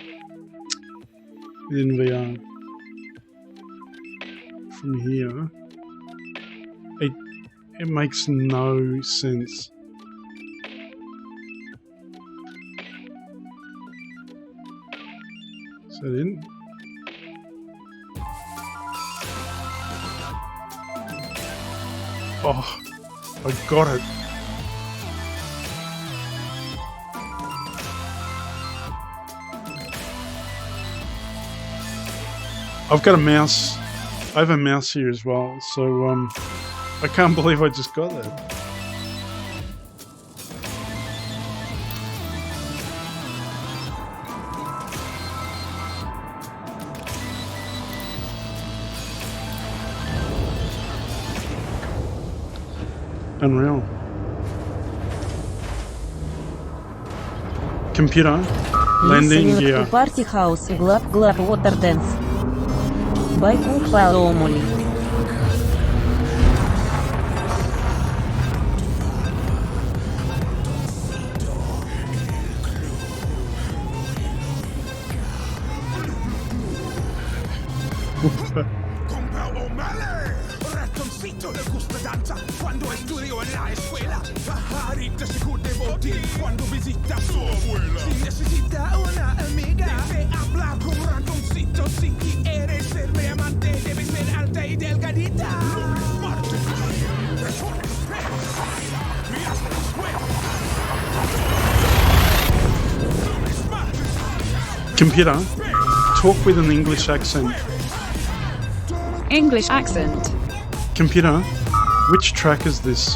VR. From here, it makes no sense. Is that in? Oh, I got it. I've got a mouse. I have a mouse here as well, so I can't believe I just got that. Unreal. Computer, landing Listening gear. to Party House. Glad Water Dance. By Kung Pao Omoli. ratoncito le gusta danza cuando estudió en la escuela. Pajarito se curte botín cuando visita a su abuela. Si necesita una amiga, debe hablar con ratoncito. Si quieres ser mi amante, debe ser alta y delgadita. Lunes, martes, ratones, viernes, jueves. Lunes, martes. Computer, talk with an English accent. English accent. Computer, which track is this?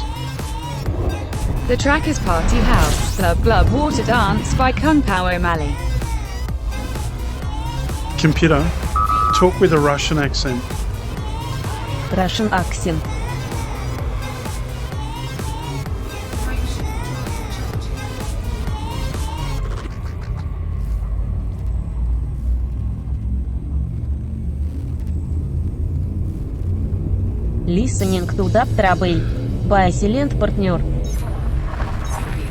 The track is Party House, Club Glub Water Dance by Kung Pao O'Malley. Computer, talk with a Russian accent. Russian accent. Frameshift drive charging. Listening to Dub Trouble by Silent Partner. Frameshift drive charging.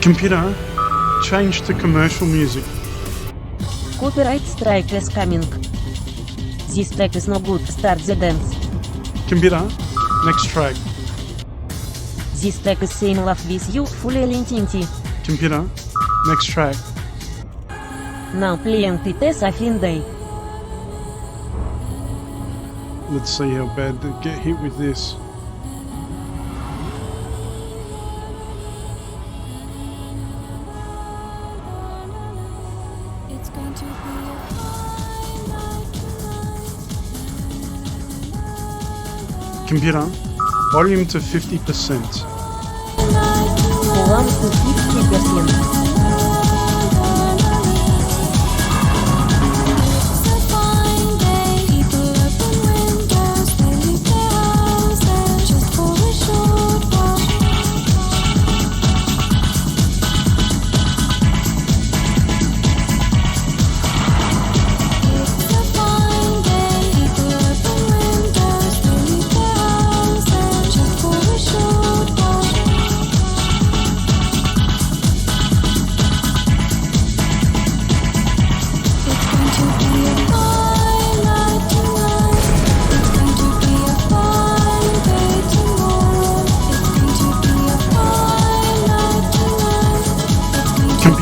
Computer, change to commercial music. Copyright strike is coming. This track is no good. Start the dance. Computer, next track. This track is same love with you. Fully Lintinti. Computer, next track. Now playing Tites Affin Day. Let's see how bad they get hit with this. Computer, volume to 50%. Volume to 50%.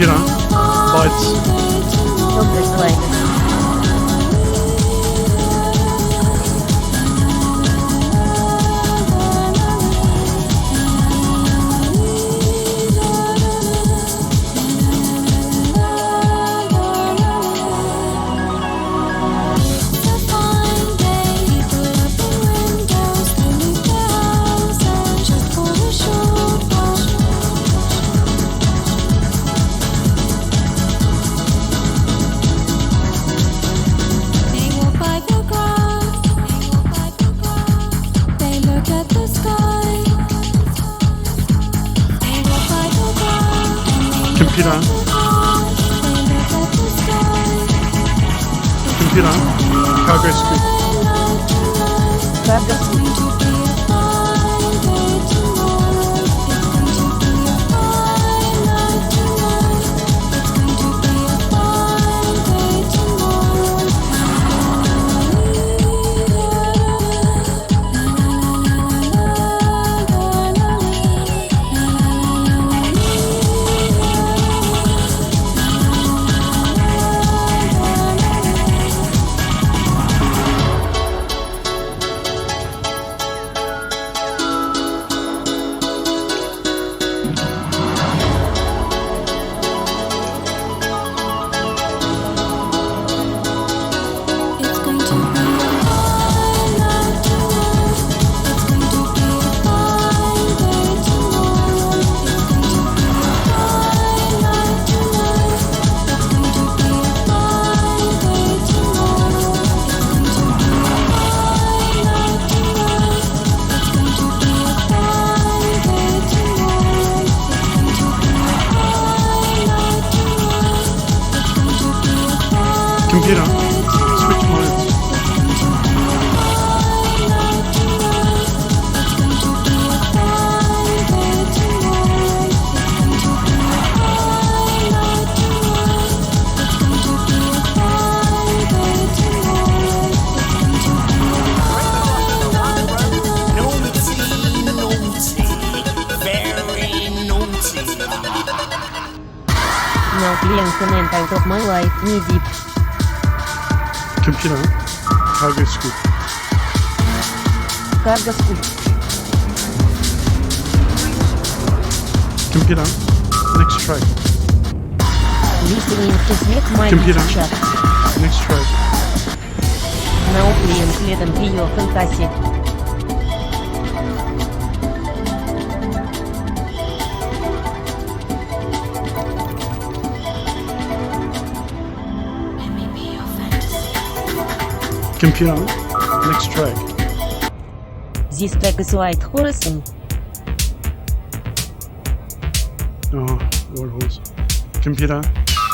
Computer. Bytes. Добрый слайдер. Computer. Computer. Cargo scoop. Cargo scoop. Computer. Switch modes. Now playing comment out of my life, knee deep. Computer. Cargo scoop. Cargo scoop. Computer. Next track. Listening to Sweet My Computer. Chat. Next track. Now playing следом ее фантазии. Computer. Next track. This track is White Horizon. Oh, what horse? Computer.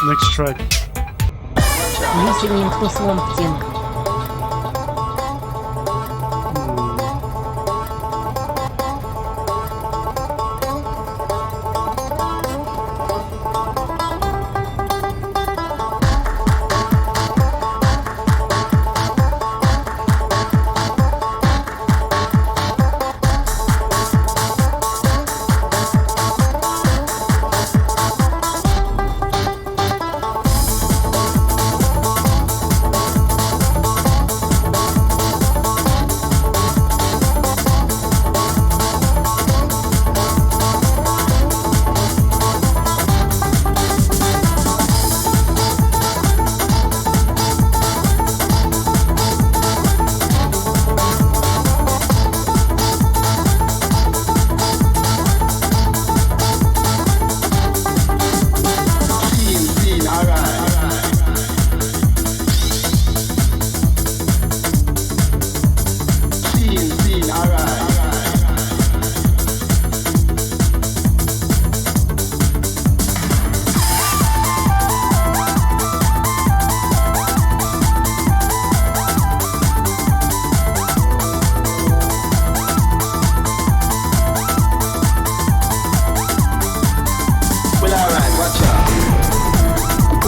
Next track. Listening to Swamp Thing.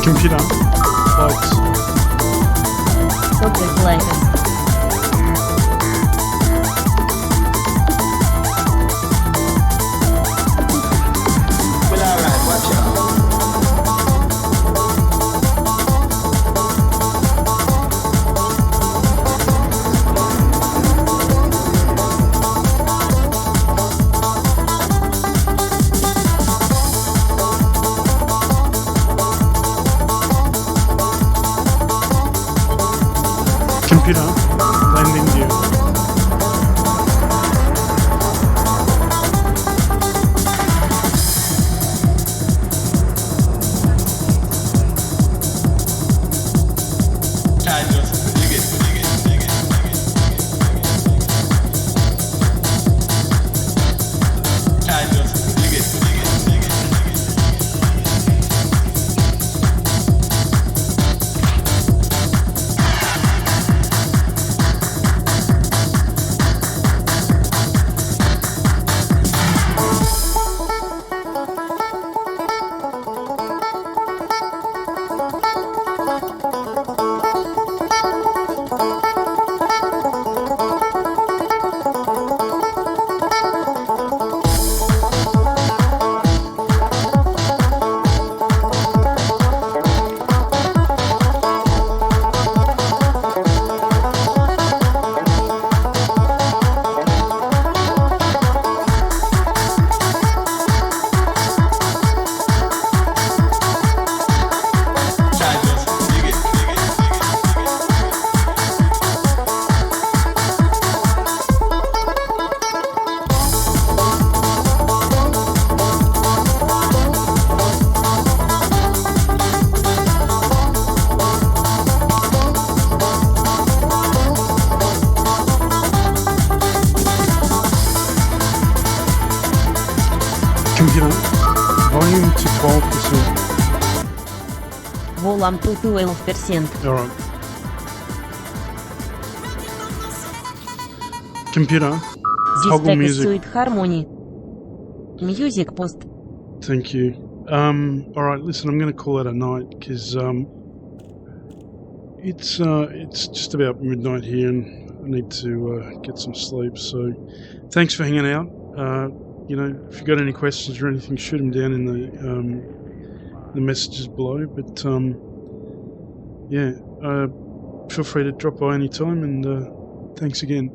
Computer. Bytes. Добрый слайдер. Computer, landing gear. Computer, volume to 12%. Volume to 12%. Alright. Computer, This toggle track is music. Sweet Harmony. Music post. Thank you. Alright, listen, I'm going to call it a night because it's just about midnight here and I need to get some sleep. So thanks for hanging out. You know, if you've got any questions or anything, shoot them down in the messages below. But yeah, feel free to drop by anytime and thanks again.